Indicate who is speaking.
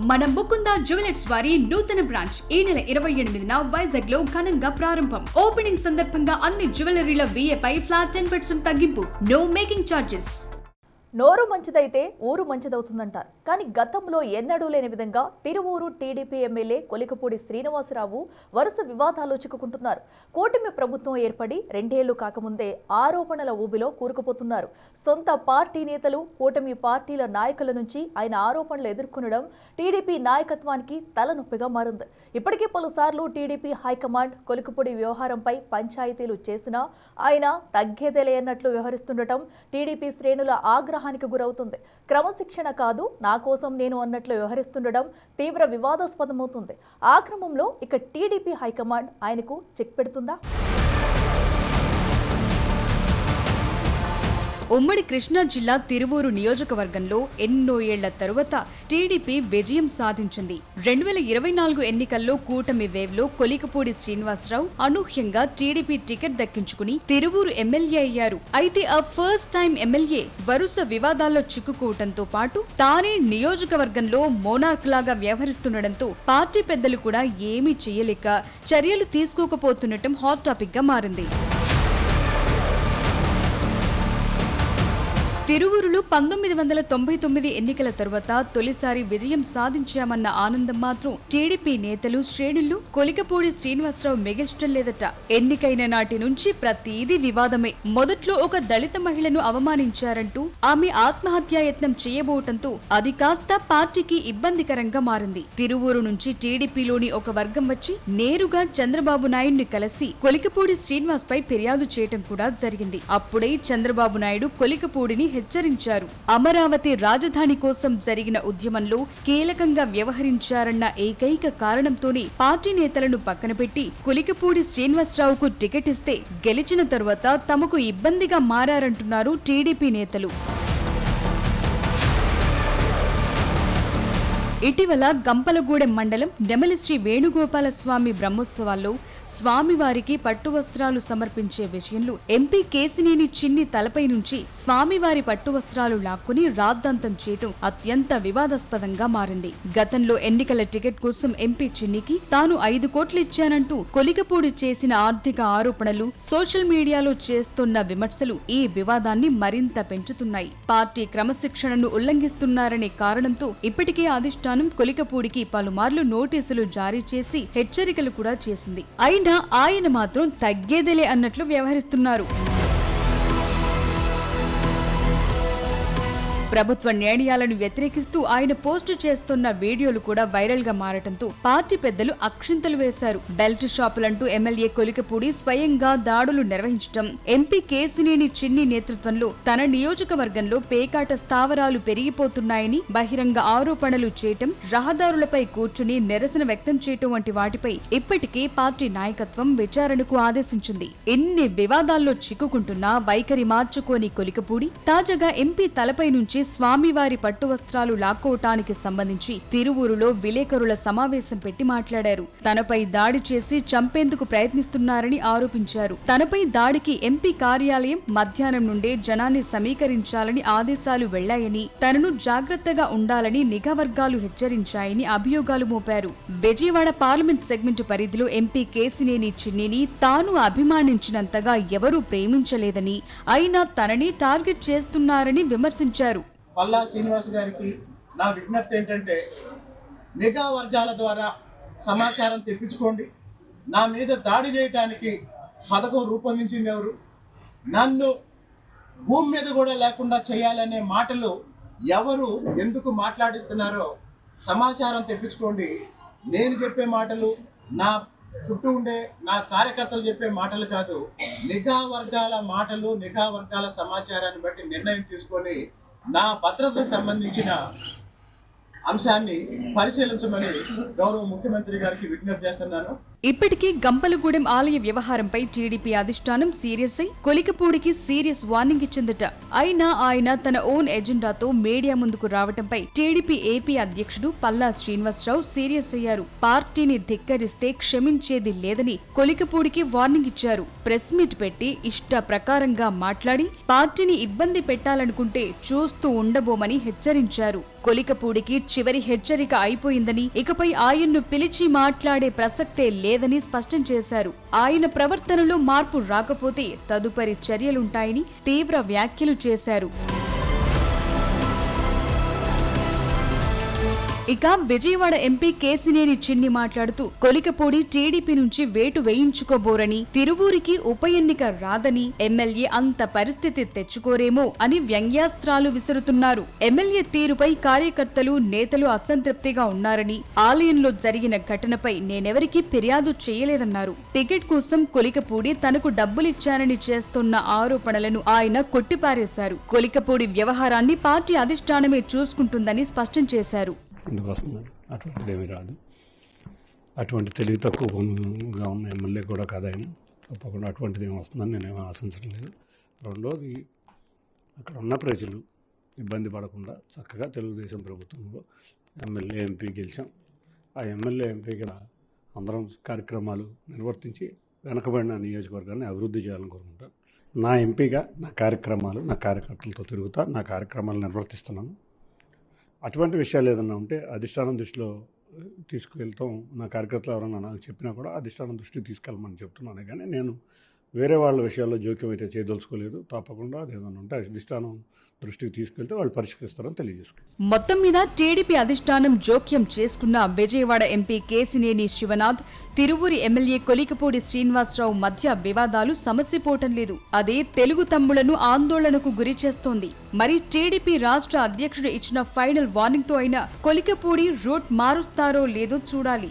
Speaker 1: మన ముకుంద జ్యువెలర్స్ వారి నూతన బ్రాంచ్ ఈ నెల 28న వైజాగ్ లో ఘనంగా ప్రారంభం. ఓపెనింగ్ సందర్భంగా అన్ని జ్యువెలరీల VA పై ఫ్లాట్ 10% తగ్గింపు. No making charges.
Speaker 2: నోరు మంచిదైతే ఊరు మంచిదవుతుందంటారు. కానీ గతంలో ఎన్నడూ లేని విధంగా తిరువూరు టీడీపీ ఎమ్మెల్యే కొలికపూడి శ్రీనివాసరావు వరుస వివాదాల్లో చిక్కుకుంటున్నారు. కూటమి ప్రభుత్వం ఏర్పడి 2 ఏళ్లు కాకముందే ఆరోపణల ఊబిలో కూరుకుపోతున్నారు. సొంత పార్టీ నేతలు, కూటమి పార్టీల నాయకుల నుంచి ఆయన ఆరోపణలు ఎదుర్కొనడం టీడీపీ నాయకత్వానికి తలనొప్పిగా మారింది. ఇప్పటికే పలుసార్లు టీడీపీ హైకమాండ్ కొలికపూడి వ్యవహారంపై పంచాయతీలు చేసినా ఆయన తగ్గేదేలే అన్నట్లు వ్యవహరిస్తుండటం టీడీపీ శ్రేణుల ఆగ్రహానికి గురవుతుంది. క్రమశిక్షణ కాదు, నా కోసం నేను అన్నట్లు వ్యవహరిస్తుండడం తీవ్ర వివాదాస్పదమవుతుంది. ఆ క్రమంలో ఇక టీడీపీ హైకమాండ్ ఆయనకు చెక్ పెడుతుందా?
Speaker 1: ఉమ్మడి కృష్ణా జిల్లా తిరువూరు నియోజకవర్గంలో ఎన్నో ఏళ్ల తరువాత టీడీపీ విజయం సాధించింది. 2024 ఎన్నికల్లో కూటమి వేవ్లో కొలికపూడి శ్రీనివాసరావు అనూహ్యంగా టీడీపీ టికెట్ దక్కించుకుని తిరువూరు ఎమ్మెల్యే అయ్యారు. అయితే ఆ ఫస్ట్ టైం ఎమ్మెల్యే వరుస వివాదాల్లో చిక్కుకోవడంతో పాటు తానే నియోజకవర్గంలో మోనార్క్ లాగా వ్యవహరిస్తుండటంతో పార్టీ పెద్దలు కూడా ఏమీ చేయలేక చర్యలు తీసుకోకపోతుండటం హాట్ టాపిక్ గా మారింది. తిరువూరులో 1999 ఎన్నికల తరువాత తొలిసారి విజయం సాధించామన్న ఆనందం మాత్రం టీడీపీ నేతలు, శ్రేణులు కొలికపూడి శ్రీనివాసరావు మిగిల్చడం లేదట. ఎన్నికైన నాటి నుంచి ప్రతిదీ వివాదమే. మొదట్లో ఒక దళిత మహిళను అవమానించారంటూ ఆమె ఆత్మహత్యాయత్నం చేయబోవటంతో అది కాస్త పార్టీకి ఇబ్బందికరంగా మారింది. తిరువూరు నుంచి టీడీపీలోని ఒక వర్గం వచ్చి నేరుగా చంద్రబాబు నాయుడిని కలిసి కొలికపూడి శ్రీనివాస్ పై ఫిర్యాదు చేయటం కూడా జరిగింది. అప్పుడే చంద్రబాబు నాయుడు కొలికపూడిని హెచ్చరించారు. అమరావతి రాజధాని కోసం జరిగిన ఉద్యమంలో కీలకంగా వ్యవహరించారన్న ఏకైక కారణంతోనే పార్టీ నేతలను పక్కన పెట్టి కొలికపూడి శ్రీనివాసరావుకు టికెట్ ఇస్తే గెలిచిన తరువాత తమకు ఇబ్బందిగా మారారంటున్నారు టీడీపీ నేతలు. ఇటీవల గంపలగూడెం మండలం నెమలి శ్రీ వేణుగోపాల స్వామి బ్రహ్మోత్సవాల్లో స్వామివారికి పట్టు వస్త్రాలు సమర్పించే విషయంలో ఎంపీ కేసినేని చిన్ని తలపై నుంచి స్వామివారి పట్టు వస్త్రాలు లాక్కుని రాద్ధాంతం చేయటం అత్యంత వివాదాస్పదంగా మారింది. గతంలో ఎన్నికల టికెట్ కోసం ఎంపీ చిన్నికి తాను 5 కోట్లు ఇచ్చానంటూ కొలికపూడి చేసిన ఆర్థిక ఆరోపణలు, సోషల్ మీడియాలో చేస్తున్న విమర్శలు ఈ వివాదాన్ని మరింత పెంచుతున్నాయి. పార్టీ క్రమశిక్షణను ఉల్లంఘిస్తున్నారనే కారణంతో ఇప్పటికే అధిష్టానం కొలికపూడికి పలుమార్లు నోటీసులు జారీ చేసి హెచ్చరికలు కూడా చేసింది. అయినా ఆయన మాత్రం తగ్గేదేలే అన్నట్లు వ్యవహరిస్తున్నారు. ప్రభుత్వ నిర్ణయాలను వ్యతిరేకిస్తూ ఆయన పోస్టు చేస్తున్న వీడియోలు కూడా వైరల్ గా మారటంతో పార్టీ పెద్దలు అక్షింతలు వేశారు. బెల్ట్ షాపులంటూ ఎమ్మెల్యే కొలికపూడి స్వయంగా దాడులు నిర్వహించడం, ఎంపీ కేసినేని చిన్ని నేతృత్వంలో తన నియోజకవర్గంలో పేకాట స్థావరాలు పెరిగిపోతున్నాయని బహిరంగ ఆరోపణలు చేయటం, రహదారులపై కూర్చుని నిరసన వ్యక్తం చేయటం వంటి వాటిపై ఇప్పటికే పార్టీ నాయకత్వం విచారణకు ఆదేశించింది. ఎన్ని వివాదాల్లో చిక్కుకుంటున్నా వైఖరి మార్చుకోని కొలికపూడి తాజాగా ఎంపీ తలపై నుంచి స్వామివారి పట్టు వస్త్రాలు లాక్కోవటానికి సంబంధించి తిరువూరులో విలేకరుల సమావేశం పెట్టి మాట్లాడారు. తనపై దాడి చేసి చంపేందుకు ప్రయత్నిస్తున్నారని ఆరోపించారు. తనపై దాడికి ఎంపీ కార్యాలయం మధ్యాహ్నం నుండే జనాన్ని సమీకరించాలని ఆదేశాలు వెళ్లాయని, తనను జాగ్రత్తగా ఉండాలని నిఘా వర్గాలు హెచ్చరించాయని అభియోగాలు మోపారు. విజయవాడ పార్లమెంట్ సెగ్మెంట్ పరిధిలో ఎంపీ కేసినేని చిన్నిని తాను అభిమానించినంతగా ఎవరూ ప్రేమించలేదని, అయినా తనని టార్గెట్ చేస్తున్నారని విమర్శించారు.
Speaker 3: పల్లా శ్రీనివాస్ గారికి నా విజ్ఞప్తి ఏంటంటే, నిఘా వర్గాల ద్వారా సమాచారం తెప్పించుకోండి. నా మీద దాడి చేయడానికి పథకం రూపొందించింది ఎవరు, నన్ను భూమి మీద కూడా లేకుండా చేయాలనే మాటలు ఎవరు ఎందుకు మాట్లాడిస్తున్నారో సమాచారం తెప్పించుకోండి. నేను చెప్పే మాటలు, నా చుట్టూ ఉండే నా కార్యకర్తలు చెప్పే మాటలు కాదు, నిఘా వర్గాల మాటలు, నిఘా వర్గాల సమాచారాన్ని బట్టి నిర్ణయం తీసుకొని నా భద్రతకు సంబంధించిన అంశాన్ని పరిశీలించమని గౌరవ ముఖ్యమంత్రి గారికి విజ్ఞప్తి చేస్తున్నాను.
Speaker 1: ఇప్పటికీ గంపలగూడెం ఆలయ వ్యవహారంపై టీడీపీ అధిష్టానం సీరియస్ అయి కొలికపూడికి సీరియస్ వార్నింగ్ ఇచ్చిందట. అయినా ఆయన తన ఓన్ ఎజెండాతో మీడియా ముందుకు రావటంపై టీడీపీ ఏపీ అధ్యక్షుడు పల్లా శ్రీనివాసరావు సీరియస్ అయ్యారు. పార్టీని ధిక్కరిస్తే క్షమించేది లేదని కొలికపూడికి వార్నింగ్ ఇచ్చారు. ప్రెస్ మీట్ పెట్టి ఇష్ట ప్రకారంగా మాట్లాడి పార్టీని ఇబ్బంది పెట్టాలనుకుంటే చూస్తూ ఉండబోమని హెచ్చరించారు. కొలికపూడికి చివరి హెచ్చరిక అయిపోయిందని, ఇకపై ఆయన్ను పిలిచి మాట్లాడే ప్రసక్తే లేదని స్పష్టం చేశారు. ఆయన ప్రవర్తనలో మార్పు రాకపోతే తదుపరి చర్యలుంటాయని తీవ్ర వ్యాఖ్యలు చేశారు. ఇక విజయవాడ ఎంపీ కేసినేని చిన్ని మాట్లాడుతూ కొలికపూడి టీడీపీ నుంచి వేటు వేయించుకోబోరని, తిరువూరికి ఉప ఎన్నిక రాదని, ఎమ్మెల్యే అంత పరిస్థితి తెచ్చుకోరేమో అని వ్యంగ్యాస్త్రాలు విసురుతున్నారు. ఎమ్మెల్యే తీరుపై కార్యకర్తలు, నేతలు అసంతృప్తిగా ఉన్నారని, ఆలయంలో జరిగిన ఘటనపై నేనెవరికీ ఫిర్యాదు చేయలేదన్నారు. టికెట్ కోసం కొలికపూడి తనకు డబ్బులిచ్చారని చేస్తున్న ఆరోపణలను ఆయన కొట్టిపారేశారు. కొలికపూడి వ్యవహారాన్ని పార్టీ అధిష్టానమే చూసుకుంటుందని స్పష్టం చేశారు.
Speaker 4: ఎందుకు వస్తుందని అటువంటిది ఏమీ రాదు. అటువంటి తెలివి తక్కువగా ఉన్న ఎమ్మెల్యే కూడా కాదు ఆయన. తప్పకుండా అటువంటిది ఏమి వస్తుందని నేనేమీ ఆశించడం లేదు. రెండోది, అక్కడ ఉన్న ప్రజలు ఇబ్బంది పడకుండా చక్కగా తెలుగుదేశం ప్రభుత్వంలో ఎమ్మెల్యే ఎంపీ గెలిచాం. ఆ ఎమ్మెల్యే ఎంపీగా అందరం కార్యక్రమాలు నిర్వర్తించి వెనకబడిన నియోజకవర్గాన్ని అభివృద్ధి చేయాలని కోరుకుంటాను. నా ఎంపీగా నా కార్యక్రమాలు, నా కార్యకర్తలతో తిరుగుతా, నా కార్యక్రమాలు నిర్వర్తిస్తున్నాను. అటువంటి విషయాలు ఏదన్నా ఉంటే అధిష్టానం దృష్టిలో తీసుకువెళ్తాం. నా కార్యకర్తలు ఎవరన్నా నాకు చెప్పినా కూడా అధిష్టానం దృష్టికి తీసుకెళ్ళమని చెప్తున్నాను. కానీ నేను వేరే వాళ్ళ విషయాల్లో జోక్యం అయితే చేయదలుచుకోలేదు. తప్పకుండా అది ఏదన్నా ఉంటే అధిష్టానం దృష్టికి తీసుకెళ్తే వాళ్ళు పరిష్కరిస్తారని తెలియజేసుకుంటారు.
Speaker 1: మొత్తం మీద టీడీపీ అధిష్టానం జోక్యం చేసుకున్న విజయవాడ ఎంపీ కేసినేని శివనాథ్, తిరువూరి ఎమ్మెల్యే కొలికపూడి శ్రీనివాసరావు మధ్య వివాదాలు సమసిపోవటం లేదు. అదే తెలుగు తమ్ముళ్లను ఆందోళనకు గురి చేస్తోంది. మరి టీడీపీ రాష్ట్ర అధ్యక్షుడు ఇచ్చిన ఫైనల్ వార్నింగ్ తో అయినా కొలికపూడి రూట్ మారుస్తారో లేదో చూడాలి.